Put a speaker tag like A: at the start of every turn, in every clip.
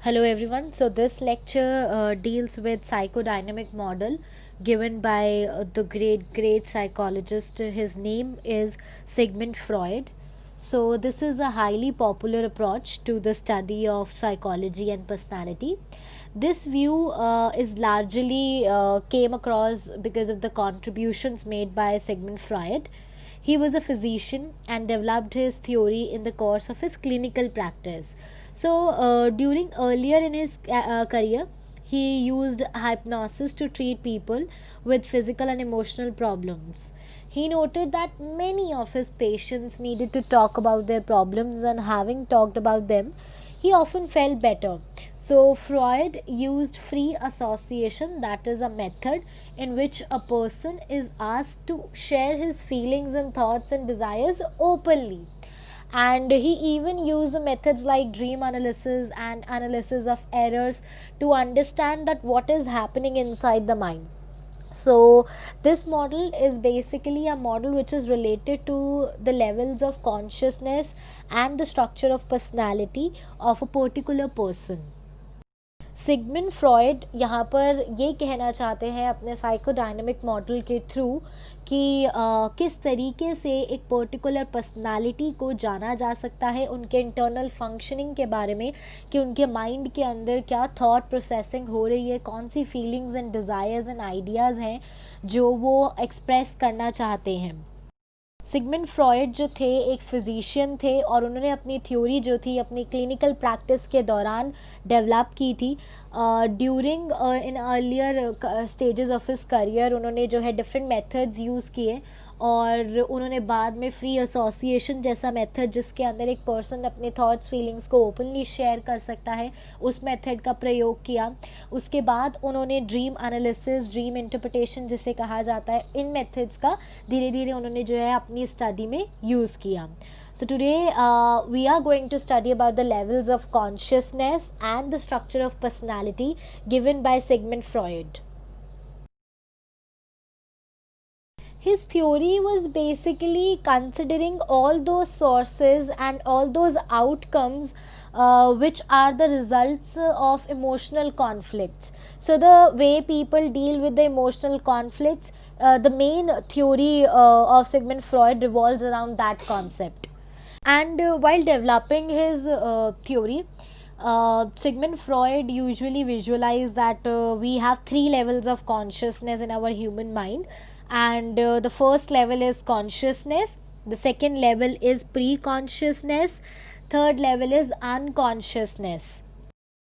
A: Hello everyone. So this lecture deals with psychodynamic model given by the great psychologist. His name is Sigmund Freud. So this is a highly popular approach to the study of psychology and personality. This view is largely came across because of the contributions made by Sigmund Freud. He was a physician and developed his theory in the course of his clinical practice. So, during earlier in his career, he used hypnosis to treat people with physical and emotional problems. He noted that many of his patients needed to talk about their problems, and having talked about them, he often felt better. So, Freud used free association, that is, a method in which a person is asked to share his feelings and thoughts and desires openly. And he even used the methods like dream analysis and analysis of errors to understand that what is happening inside the mind. So this model is basically a model which is related to the levels of consciousness and the structure of personality of a particular person. Sigmund Freud यहाँ पर ये कहना चाहते हैं अपने psychodynamic model के through कि किस तरीके से एक पर्टिकुलर पर्सनालिटी को जाना जा सकता है, उनके इंटरनल फंक्शनिंग के बारे में कि उनके माइंड के अंदर क्या थॉट प्रोसेसिंग हो रही है, कौन सी feelings and desires and ideas हैं जो वो एक्सप्रेस करना चाहते हैं. सिगमंड फ्रॉयड जो थे एक फिजिशियन थे और उन्होंने अपनी थ्योरी जो थी अपनी क्लिनिकल प्रैक्टिस के दौरान डेवलप की थी. During in earlier stages of his career उन्होंने जो है डिफरेंट मेथड्स यूज़ किए और उन्होंने बाद में फ्री एसोसिएशन जैसा मेथड जिसके अंदर एक पर्सन अपने थॉट्स फीलिंग्स को ओपनली शेयर कर सकता है, उस मेथड का प्रयोग किया. उसके बाद उन्होंने ड्रीम एनालिसिस, ड्रीम इंटरप्रिटेशन जिसे कहा जाता है, इन मेथड्स का धीरे धीरे उन्होंने जो है अपनी स्टडी में यूज़ किया. So today we are going to study about the levels of consciousness and the structure of personality given by Sigmund Freud. His theory was basically considering all those sources and all those outcomes which are the results of emotional conflicts. So the way people deal with the emotional conflicts, the main theory of Sigmund Freud revolves around that concept. And while developing his theory, Sigmund Freud usually visualized that we have three levels of consciousness in our human mind, and the first level is consciousness, the second level is pre-consciousness, third level is unconsciousness.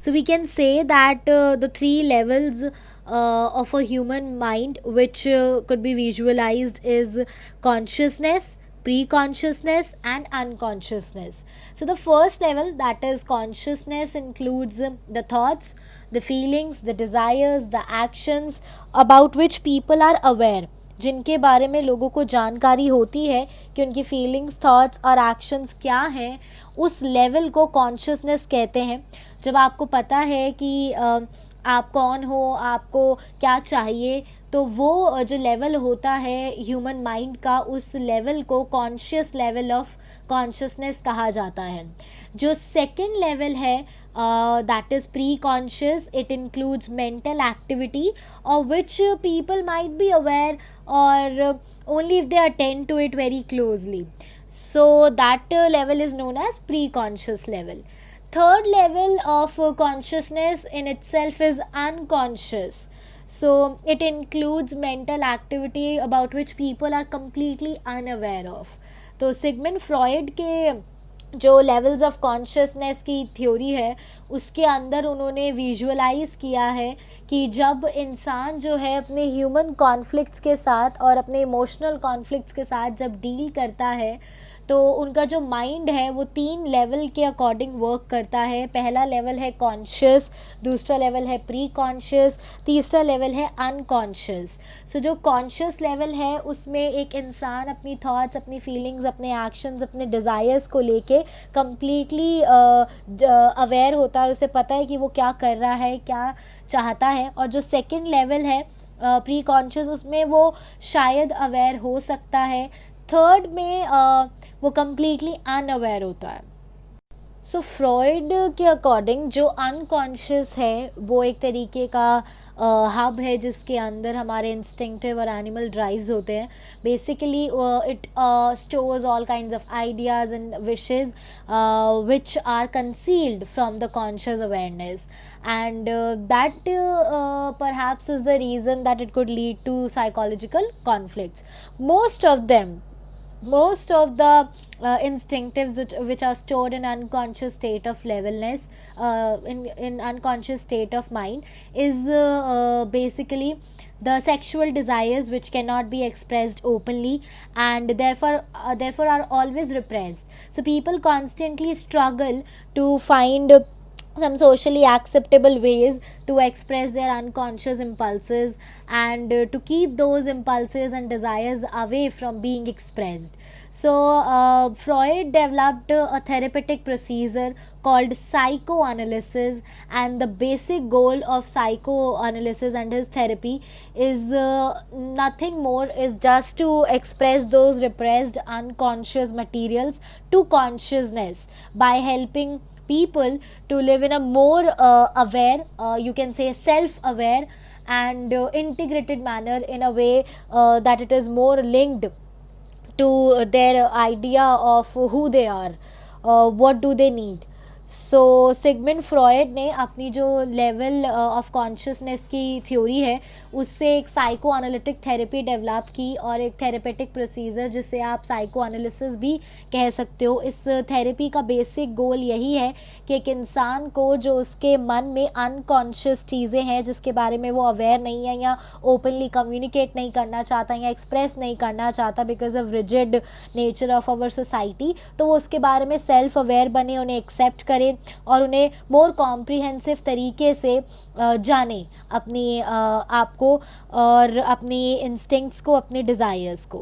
A: So we can say that the three levels of a human mind which could be visualized is consciousness, pre-consciousness and unconsciousness. So the first level, that is consciousness, includes the thoughts, the feelings, the desires, the actions about which people are aware, जिनके बारे में लोगों को जानकारी होती है कि उनकी फीलिंग्स, थॉट्स और एक्शंस क्या हैं, उस लेवल को कॉन्शियसनेस कहते हैं. जब आपको पता है कि आप कौन हो, आपको क्या चाहिए, तो वो जो लेवल होता है ह्यूमन माइंड का, उस लेवल को कॉन्शियस लेवल ऑफ कॉन्शियसनेस कहा जाता है. जो सेकेंड लेवल है, that is pre-conscious, it includes mental activity of which people might be aware or only if they attend to it very closely. So that level is known as pre-conscious level. Third level of consciousness in itself is unconscious. So it includes mental activity about which people are completely unaware of. तो Sigmund Freud के जो levels of consciousness की theory है उसके अंदर उन्होंने visualise किया है कि जब इंसान जो है अपने ह्यूमन कॉन्फ्लिक्ट्स के साथ और अपने इमोशनल कॉन्फ्लिक्ट्स के साथ जब डील करता है तो उनका जो माइंड है वो तीन लेवल के अकॉर्डिंग वर्क करता है. पहला लेवल है कॉन्शियस, दूसरा लेवल है प्री कॉन्शियस, तीसरा लेवल है अनकॉन्शियस. सो जो कॉन्शियस लेवल है उसमें एक इंसान अपनी थॉट्स, अपनी फीलिंग्स, अपने एक्शंस, अपने डिज़ायर्स को लेके कम्प्लीटली अवेयर होता है, उसे पता है कि वो क्या कर रहा है, क्या चाहता है. और जो सेकेंड लेवल है प्री कॉन्शियस, उसमें वो शायद अवेयर हो सकता है. थर्ड में वो कम्प्लीटली अनअवेयर होता है. सो फ्रॉइड के अकॉर्डिंग जो अनकॉन्शियस है वो एक तरीके का हब है जिसके अंदर हमारे इंस्टिंक्टिव और एनिमल ड्राइव्स होते हैं. Basically it stores all kinds of ideas and wishes which are concealed from the conscious awareness, and that perhaps is the reason that it could lead to psychological conflicts. Most of the instinctives which are stored in unconscious state of levelness, in unconscious state of mind, is basically the sexual desires which cannot be expressed openly, and therefore are always repressed. So people constantly struggle to find some socially acceptable ways to express their unconscious impulses, and to keep those impulses and desires away from being expressed. So Freud developed a therapeutic procedure called psychoanalysis, and the basic goal of psychoanalysis and his therapy is nothing more, is just to express those repressed unconscious materials to consciousness by helping people to live in a more aware, you can say self aware, and integrated manner, in a way that it is more linked to their idea of who they are, what do they need. So Sigmund Freud ने अपनी जो level of consciousness की theory है उससे एक psycho analytic therapy develop की, और एक थेरेपेटिक प्रोसीजर जिसे आप साइको एनालिसिस भी कह सकते हो. इस थेरेपी का बेसिक गोल यही है कि एक इंसान को जो उसके मन में अनकॉन्शियस चीज़ें हैं जिसके बारे में वो अवेयर नहीं है, या ओपनली कम्युनिकेट नहीं करना चाहता, या एक्सप्रेस नहीं करना चाहता because of rigid nature of our society, तो वो उसके बारे में सेल्फ अवेयर बने, उन्हें एक्सेप्ट करें और उन्हें मोर कॉम्प्रिहेंसिव तरीके से जाने अपनी आप को और अपनी इंस्टिंक्ट्स को, अपने डिजायर्स को.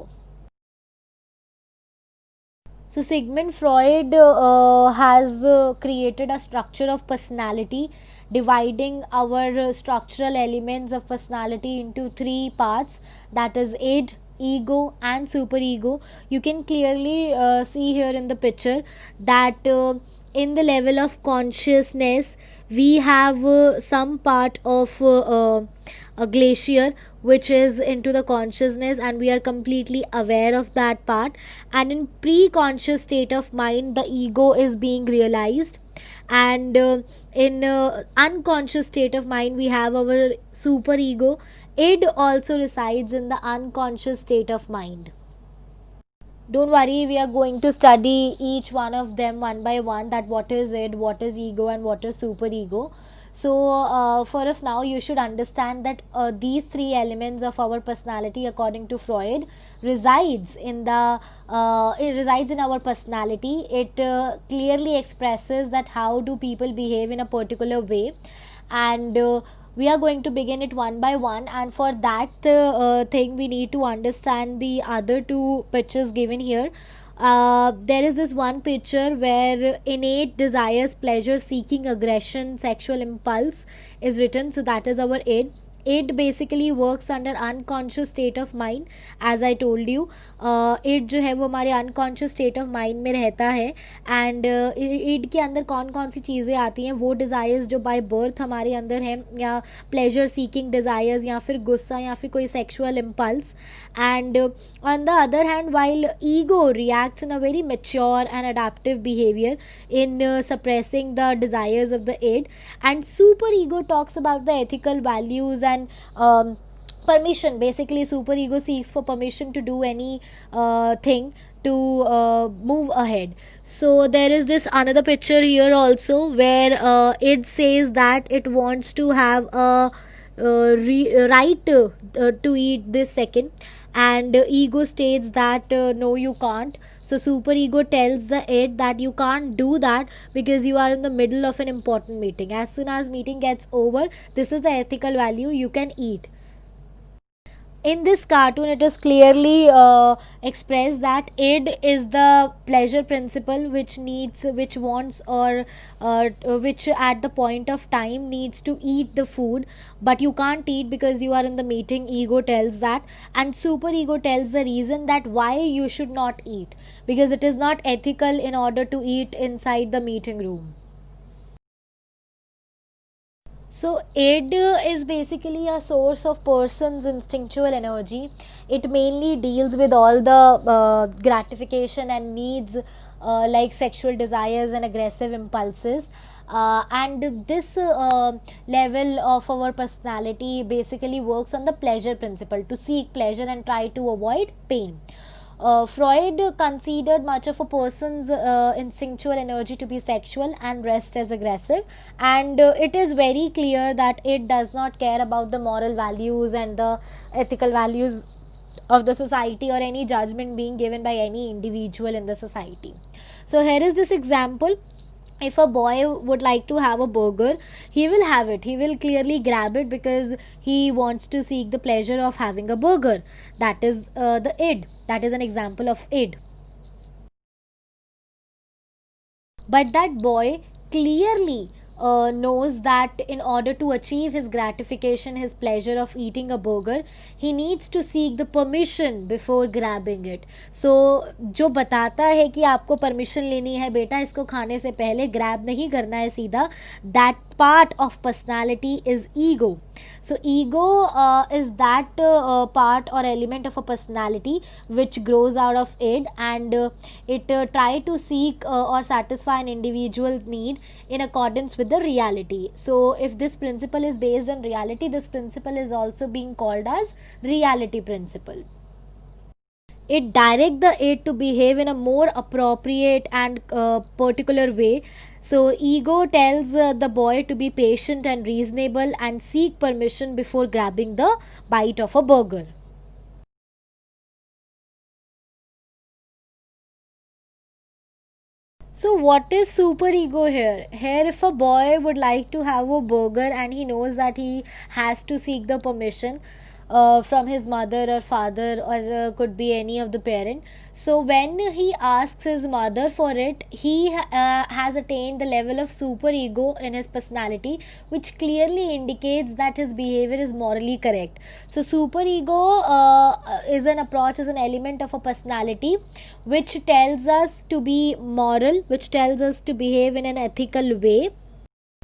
A: So Sigmund Freud has created a structure of personality, dividing our structural elements of personality into three parts, that is id, ego and superego. You can clearly see here in the picture that in the level of consciousness we have some part of a glacier which is into the consciousness, and we are completely aware of that part, and in pre-conscious state of mind the ego is being realized, and in unconscious state of mind we have our superego. Id also resides in the unconscious state of mind. Don't worry, we are going to study each one of them one by one, that what is id, what is ego, and what is superego. So for of now you should understand that these three elements of our personality according to Freud resides in the it resides in our personality. It clearly expresses that how do people behave in a particular way, and we are going to begin it one by one, and for that thing we need to understand the other two pictures given here. There is this one picture where innate desires, pleasure seeking, aggression, sexual impulse is written, so that is our id. Id basically works under unconscious state of mind, as I told you. id जो है वो हमारे unconscious state of mind में रहता है, and id के अंदर कौन कौन सी चीज़ें आती हैं, वो desires जो by birth हमारे अंदर हैं, या pleasure seeking desires, या फिर गुस्सा, या फिर कोई sexual impulse. And on the other hand, while ego reacts in a very mature and adaptive behavior in suppressing the desires of the id, and superego talks about the ethical values and permission. Basically superego seeks for permission to do any thing to move ahead. So there is this another picture here also where it says that it wants to have a right to eat this second, and ego states that no, you can't. So superego tells the id that you can't do that because you are in the middle of an important meeting. As soon as meeting gets over, this is the ethical value, you can eat. In this cartoon it is clearly expressed that id is the pleasure principle which needs, which wants, or which at the point of time needs to eat the food, but you can't eat because you are in the meeting. Ego tells that, and super ego tells the reason that why you should not eat, because it is not ethical in order to eat inside the meeting room. So, id is basically a source of person's instinctual energy. It mainly deals with all the gratification and needs, like sexual desires and aggressive impulses. And this level of our personality basically works on the pleasure principle, to seek pleasure and try to avoid pain. Freud considered much of a person's instinctual energy to be sexual and rest as aggressive, and it is very clear that it does not care about the moral values and the ethical values of the society, or any judgment being given by any individual in the society. So, here is this example. If a boy would like to have a burger, he will have it, he will clearly grab it because he wants to seek the pleasure of having a burger. That is the id, that is an example of id. But that boy clearly knows that in order to achieve his gratification, his pleasure of eating a burger, he needs to seek the permission before grabbing it. So जो बताता है कि आपको permission लेनी है बेटा इसको खाने से पहले, ग्रैब नहीं करना है सीधा, that part of personality is ego. So ego is that part or element of a personality which grows out of it, and it try to seek or satisfy an individual need in accordance with the reality. So if this principle is based on reality, this principle is also being called as reality principle. It direct the id to behave in a more appropriate and particular way. So ego tells the boy to be patient and reasonable and seek permission before grabbing the bite of a burger. So what is super ego here? Here, if a boy would like to have a burger and he knows that he has to seek the permission from his mother or father, or could be any of the parent. So when he asks his mother for it, he has attained the level of super ego in his personality, which clearly indicates that his behavior is morally correct. So super ego is an approach, is an element of a personality which tells us to be moral, which tells us to behave in an ethical way.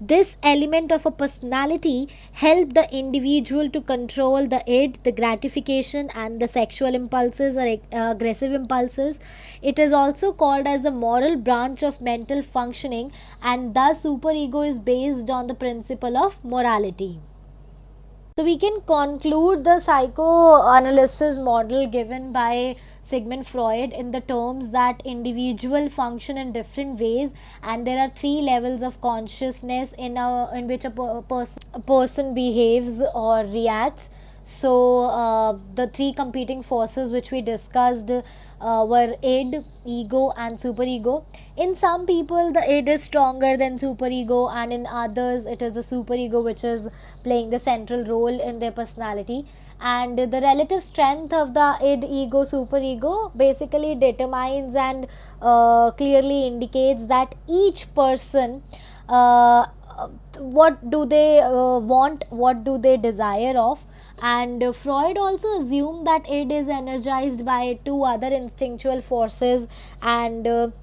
A: This element of a personality help the individual to control the id, the gratification, and the sexual impulses or aggressive impulses. It is also called as the moral branch of mental functioning, and thus superego is based on the principle of morality. So we can conclude the psychoanalysis model given by Sigmund Freud in the terms that individual function in different ways, and there are three levels of consciousness in which a person behaves or reacts. So the three competing forces which we discussed were id, ego, and superego. In some people, the id is stronger than superego, and in others, it is the superego which is playing the central role in their personality. And the relative strength of the id, ego, superego basically determines and clearly indicates that each person, what do they want, what do they desire of. And Freud also assumed that id is energized by two other instinctual forces, and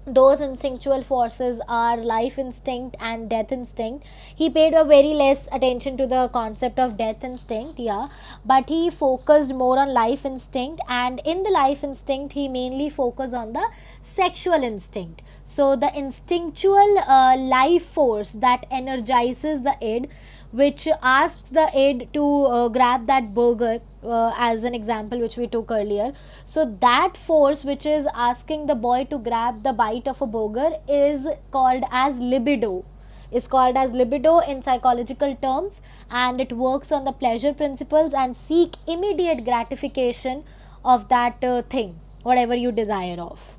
A: those instinctual forces are life instinct and death instinct. He paid a very less attention to the concept of death instinct, yeah, but he focused more on life instinct, and in the life instinct he mainly focused on the sexual instinct. So the instinctual life force that energizes the id, which asks the id to grab that burger, as an example which we took earlier. So that force which is asking the boy to grab the bite of a burger is called as libido, in psychological terms, and it works on the pleasure principles and seek immediate gratification of that thing, whatever you desire of.